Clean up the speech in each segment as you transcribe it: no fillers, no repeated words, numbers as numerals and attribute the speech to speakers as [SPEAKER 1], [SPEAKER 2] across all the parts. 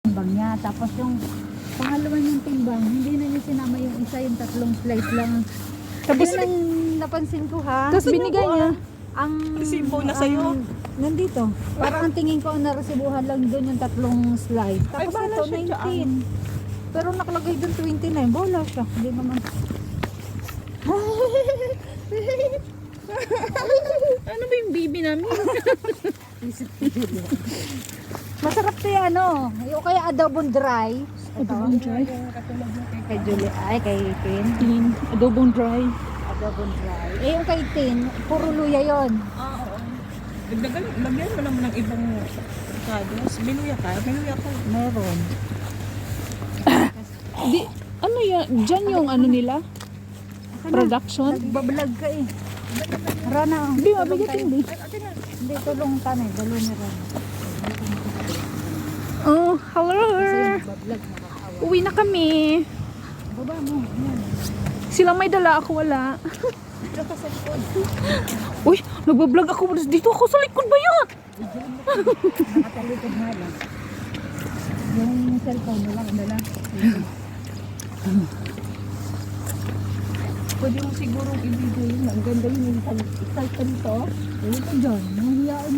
[SPEAKER 1] timbang niya. Tapos yung pangalawa yung timbang, hindi na niya sinama yung isa, yung tatlong slice lang.
[SPEAKER 2] Tapos
[SPEAKER 1] Yun ang napansin ko ha.
[SPEAKER 2] Tapos binigay niya.
[SPEAKER 1] Ang
[SPEAKER 3] Resibo na sa'yo.
[SPEAKER 1] nandito. Parang ang tingin ko ang naresibuhan lang doon yung tatlong slice.
[SPEAKER 3] Ay,
[SPEAKER 1] Tapos
[SPEAKER 3] bahala
[SPEAKER 1] ito
[SPEAKER 3] siya
[SPEAKER 1] 19. Pero nakalagay doon 29. Bola siya. Hindi naman.
[SPEAKER 2] Ano ba yung baby namin?
[SPEAKER 1] Masarap to yan, ano. Yung kaya adobong dry.
[SPEAKER 2] Adobong dry.
[SPEAKER 1] Kay Julie, ay kay Tin.
[SPEAKER 2] Tin. Adobong dry.
[SPEAKER 1] Adobong dry. Eh yung kay Tin, puro luya yon.
[SPEAKER 3] Oo. Dagdagan, lagyan mo naman ng ibang kados. Biluya ka.
[SPEAKER 1] Meron.
[SPEAKER 2] Di, ano yan? Diyan yung ano nila? Production?
[SPEAKER 1] Nagbablog ka eh. Rana.
[SPEAKER 2] Hindi, mabigat hindi.
[SPEAKER 1] Hindi, tulong tanay. Dalo ni Rana.
[SPEAKER 2] Oh, hello.
[SPEAKER 1] Kasi nagbablog nakakawa.
[SPEAKER 2] Uwi na kami.
[SPEAKER 1] Baba mo. Yan.
[SPEAKER 2] Sila may dala, ako wala. Uy, nagbablog ako. Dito ako sa likod ba yun?
[SPEAKER 1] Nakatalikod nga lang. Yung cellphone mo lang. Dala.
[SPEAKER 3] Pwede mo sigurong ibigay yun. Ang ganda yun. Excited to.
[SPEAKER 1] Ayun ko dyan. Nangyayaan.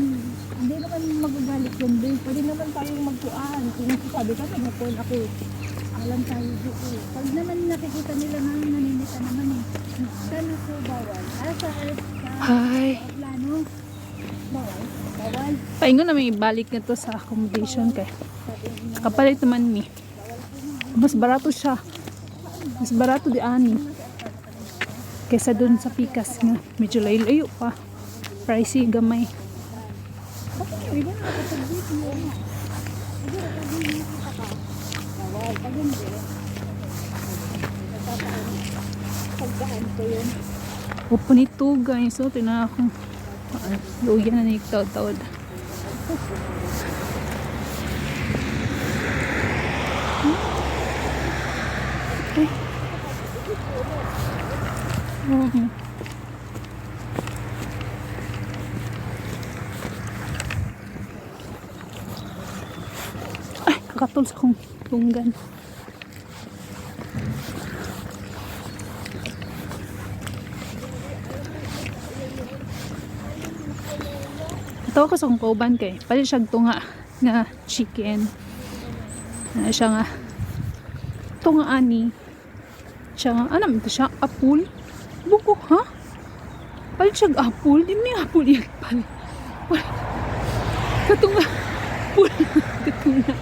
[SPEAKER 1] Hindi naman magagalit yun.
[SPEAKER 3] Pwede naman tayong magkuhan. Kung sabi ka, nagkuhan ako.
[SPEAKER 1] Alam tayo dito. Pag naman nakikita nila nga naninita naman eh. Sana po bawal. Sa
[SPEAKER 2] Hi.
[SPEAKER 1] plano. Bawal. Bawal.
[SPEAKER 2] Paingon na may balik na to sa accommodation kay. Kapalit naman ni. Mas barato siya. Mas barato di ani. Kesa dun sa Pikas nga. Medyo layo pa. Pricey gamay.
[SPEAKER 1] Bawal. Pag hindi, pagdaan ko yun.
[SPEAKER 2] Opo nito guys. So, tina akong luya na nagtawad-tawad. Okay. Ay, kakatol sa akong tunggan. Ito ako sa akong kauban kay palit siya tunga nga chicken. Ano siya nga tunga ani. Siya nga, ano ito siya? Apple? Buko, ha? Palit siya apple? Di may apple yan pala. Katunga. Apple. Katunga.